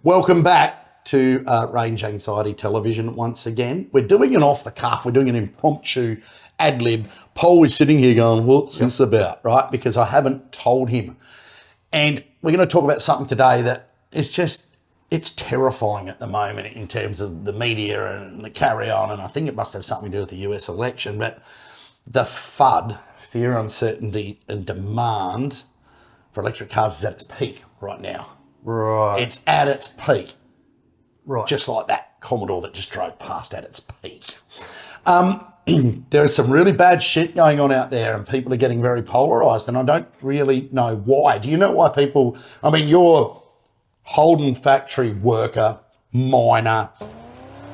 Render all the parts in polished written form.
Welcome back to Range Anxiety Television once again. We're doing an off the cuff. We're doing an impromptu ad lib. Paul is sitting here going, what's this about, right? Because I haven't told him. And we're going to talk about something today that is just, it's terrifying at the moment in terms of the media and the carry on. And I think it must have something to do with the US election. But the FUD, fear, uncertainty and demand for electric cars is at its peak right now. Right. It's at its peak. Right. Just like that Commodore that just drove past at its peak. There is some really bad shit going on out there and people are getting very polarised and I don't really know why. Do you know why people, I mean, you're Holden factory worker, miner,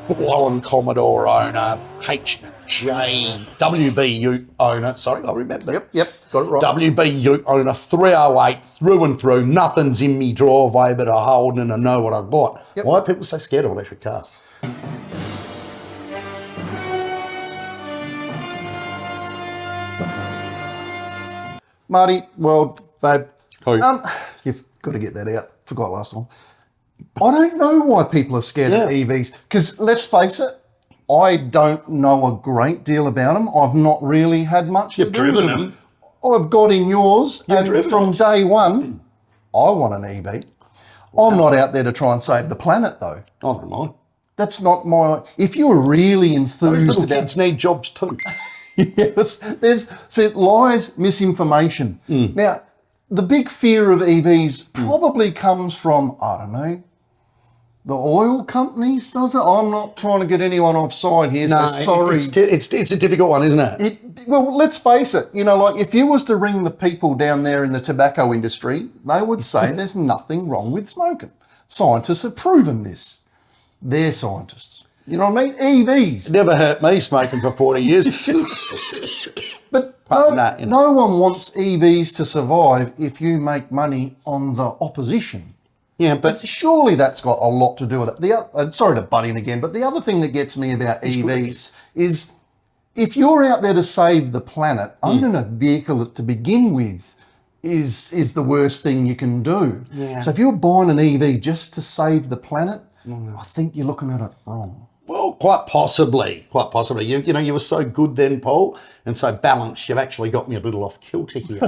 blown Commodore owner, WB Ute owner, sorry, I remember. Yep, got it right. WB Ute owner, 308, through and through, nothing's in me driveway but a Holden and I know what I've got. Yep. Why are people so scared of electric cars? Marty, well, babe, Who? you've got to get that out. Forgot last time. I don't know why people are scared of EVs because let's face it, I don't know a great deal about them. I've not really had much. You've driven them. I've got in yours, and from day one, I want an EV. I'm not out there to try and save the planet, though. I don't mind. That's not my. If you were really Those enthused little about, kids need jobs too. yes, there's lies, misinformation. Now, the big fear of EVs probably comes from, I don't know, the oil companies, does it? I'm not trying to get anyone offside here, so sorry. It's a difficult one, isn't it? Well, let's face it, you know, like if you was to ring the people down there in the tobacco industry, they would say there's nothing wrong with smoking. Scientists have proven this. They're scientists. You know what I mean? EVs. It never hurt me smoking for 40 years. But no one wants EVs to survive if you make money on the opposition. Yeah, but Surely that's got a lot to do with it. Sorry to butt in again, but the other thing that gets me about EVs is if you're out there to save the planet, owning a vehicle to begin with is the worst thing you can do. Yeah. So if you're buying an EV just to save the planet, I think you're looking at it wrong. well, quite possibly. You know, you were so good then, Paul, and so balanced. You've actually got me a little off kilter here.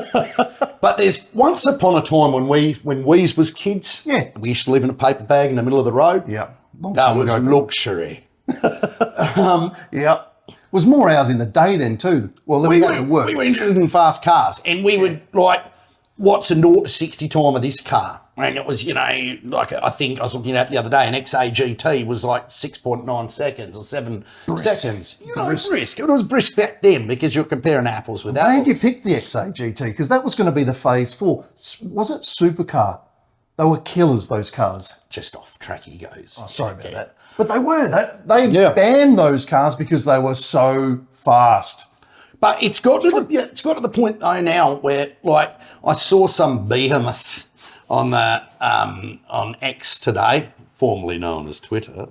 But there's once upon a time when we's was kids. Yeah. We used to live in a paper bag in the middle of the road. Yeah. That was luxury. Yeah. It was more hours in the day then too. Well, then we had to work. We were interested in fast cars, and we would like, what's a 0 to 60 time of this car? And it was, you know, like I think I was looking at the other day, an XAGT was like 6.9 seconds or 7 seconds. You know, brisk. It was brisk back then because you're comparing apples with apples. Why did you pick the XAGT? Because that was going to be the phase 4. Was it supercar? They were killers, those cars. Just off track he goes. Oh, sorry about that. But they were. They banned those cars because they were so fast. But it's got to the point though now where, like, I saw some behemoth on X today, formerly known as Twitter,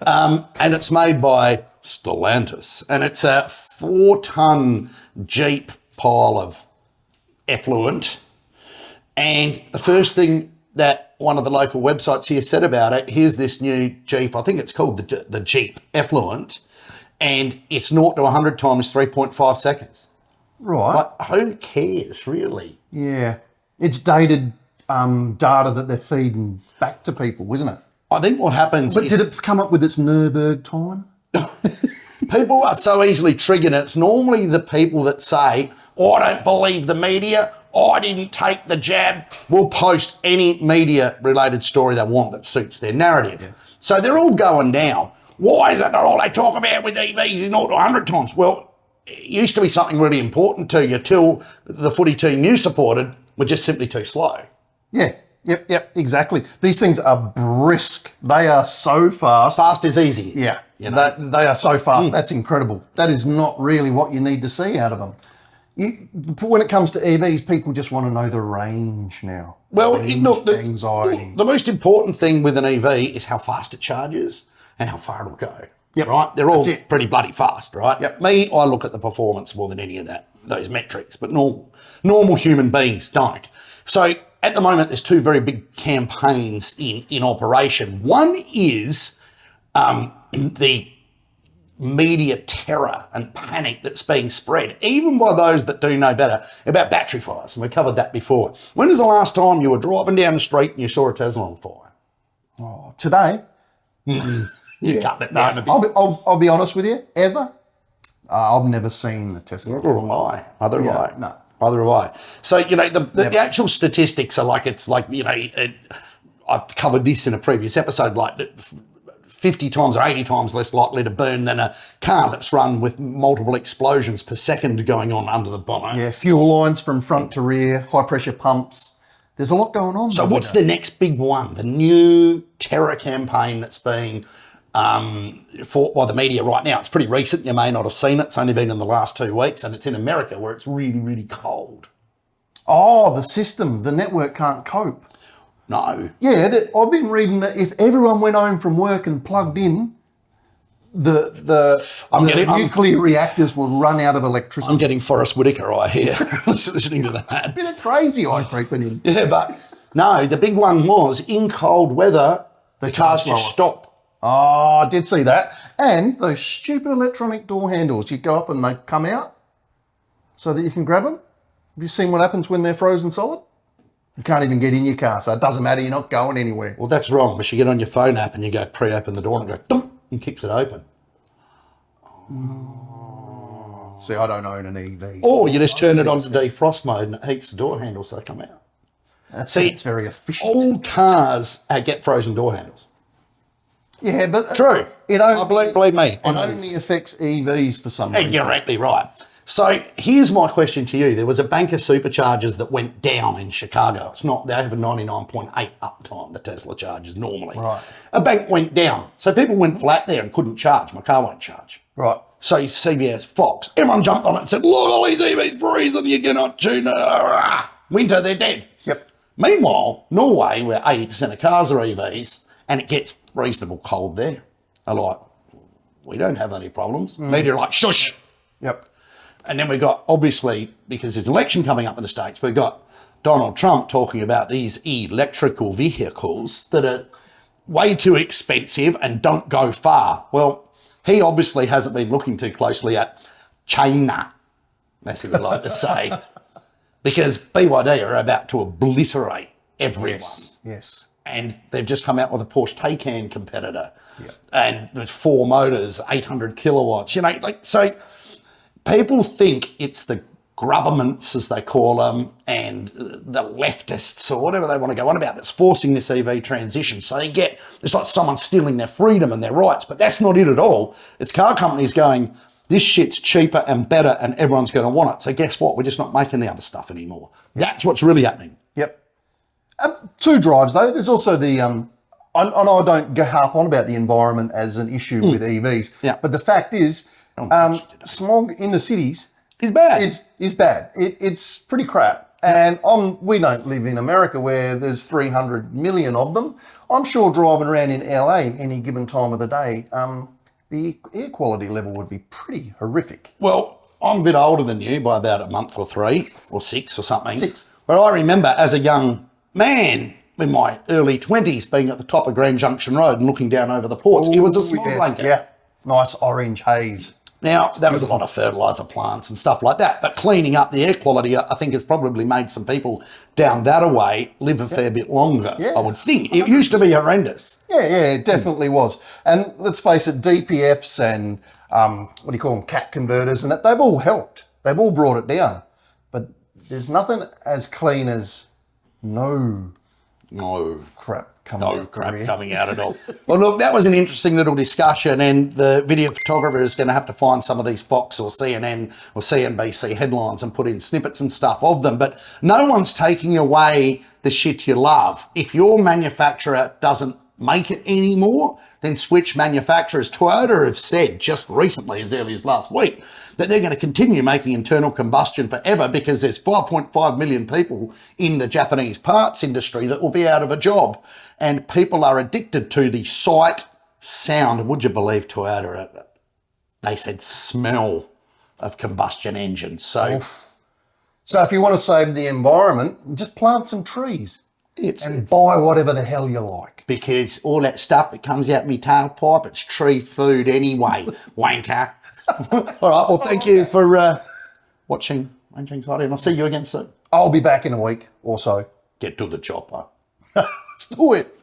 and it's made by Stellantis, and it's a 4-ton Jeep pile of effluent. And the first thing that one of the local websites here said about it, here's this new Jeep, I think it's called the Jeep Effluent, and it's 0 to 100 times 3.5 seconds. Right. Like, who cares, really? Yeah. It's dated data that they're feeding back to people, isn't it? I think what happens But did it come up with its Nuremberg time? people are so easily triggered. It's normally the people that say, oh, I don't believe the media, I didn't take the jab, will post any media-related story they want that suits their narrative. Yeah. So they're all going now. Why is it that all they talk about with EVs is 0 to 100 times? Well, it used to be something really important to you till the footy team you supported were just simply too slow. Yeah, yep, exactly. These things are brisk. They are so fast. Fast is easy. Yeah, you know? they are so fast. That's incredible. That is not really what you need to see out of them. When it comes to EVs, people just want to know the range now. Well, anxiety. Look, the most important thing with an EV is how fast it charges and how far it'll go. Yep. Right? They're all pretty bloody fast, right? Yep. Me, I look at the performance more than any of those metrics, but normal human beings don't. So at the moment, there's two very big campaigns in operation. One is the media terror and panic that's being spread, even by those that do know better, about battery fires. And we covered that before. When was the last time you were driving down the street and you saw a Tesla on fire? Oh, today? You cut it down a bit. I'll be honest with you. Ever? I've never seen a Tesla. Neither have I. Neither have I. No. Neither have I. So, you know, the actual statistics are like, it's like, you know, I've covered this in a previous episode, like 50 times or 80 times less likely to burn than a car that's run with multiple explosions per second going on under the bonnet. Yeah, fuel lines from front to rear, high pressure pumps. There's a lot going on. So what's the next big one? The new terror campaign that's being fought by the media right now. It's pretty recent. You may not have seen it. It's only been in the last 2 weeks, and it's in America where it's really, really cold. Oh, the system, the network can't cope. No. Yeah, I've been reading that if everyone went home from work and plugged in, the nuclear reactors will run out of electricity. I'm getting Forrest Whitaker eye here listening to that. Bit of crazy eye creeping in. Yeah, but no, the big one was in cold weather, the cars just stop. Oh, I did see that. And those stupid electronic door handles, you go up and they come out so that you can grab them. Have you seen what happens when they're frozen solid? You can't even get in your car, so it doesn't matter, you're not going anywhere. Well, that's wrong, because you get on your phone app and you go pre-open the door and go, dum, and kicks it open. See, I don't own an EV. Or you just turn it on to defrost mode and it heats the door handles so they come out. It's very efficient. All cars get frozen door handles. Yeah, but True. Believe me. It only affects EVs for some reason. You're exactly right. So here's my question to you. There was a bank of superchargers that went down in Chicago. They have a 99.8 uptime, the Tesla chargers normally. Right. A bank went down. So people went flat there and couldn't charge. My car won't charge. Right. So CBS, Fox, everyone jumped on it and said, look, all these EVs freezing, you cannot tune it. Winter, they're dead. Yep. Meanwhile, Norway, where 80% of cars are EVs, and it gets reasonable cold there, are like, we don't have any problems. Media are like, shush. Yep. And then we got, obviously, because there's an election coming up in the States, we've got Donald Trump talking about these electrical vehicles that are way too expensive and don't go far. Well, he obviously hasn't been looking too closely at China, as he would like to say, because BYD are about to obliterate everyone. Yes. And they've just come out with a Porsche Taycan competitor. Yep. And with 4 motors, 800 kilowatts, you know, like, so people think it's the grubberments, as they call them, and the leftists or whatever they want to go on about that's forcing this EV transition. So it's like someone stealing their freedom and their rights, but that's not it at all. It's car companies going, this shit's cheaper and better and everyone's going to want it. So guess what? We're just not making the other stuff anymore. Yep. That's what's really happening. Yep. 2 drives though. There's also the, I don't go harp on about the environment as an issue with EVs, but the fact is, smog in the cities is bad. Is bad. It's pretty crap. And we don't live in America where there's 300 million of them. I'm sure driving around in LA any given time of the day, the air quality level would be pretty horrific. Well, I'm a bit older than you by about a month or 3 or 6 or something. 6. But I remember as a young man in my early 20s being at the top of Grand Junction Road and looking down over the ports. It was a smog blanket. Yeah, nice orange haze. Now, that was a lot of fertiliser plants and stuff like that, but cleaning up the air quality, I think, has probably made some people down that way live a fair bit longer, I would think. It used to be horrendous. Yeah, it definitely was. And let's face it, DPFs and, CAT converters, and that, they've all helped. They've all brought it down. But there's nothing as clean as no crap coming out at all. Well, look, that was an interesting little discussion, and the video photographer is going to have to find some of these Fox or CNN or CNBC headlines and put in snippets and stuff of them. But no one's taking away the shit you love. If your manufacturer doesn't make it anymore, then switch manufacturers. Toyota have said just recently, as early as last week, that they're going to continue making internal combustion forever because there's 5.5 million people in the Japanese parts industry that will be out of a job. And people are addicted to the sight, sound, would you believe Toyota, they said smell of combustion engines. So So if you want to save the environment, just plant some trees and buy whatever the hell you like. Because all that stuff that comes out my tailpipe, it's tree food anyway, wanker. All right, well, thank you for watching Ranching Society, and I'll see you again soon. I'll be back in a week or so. Get to the chopper. Let's do it.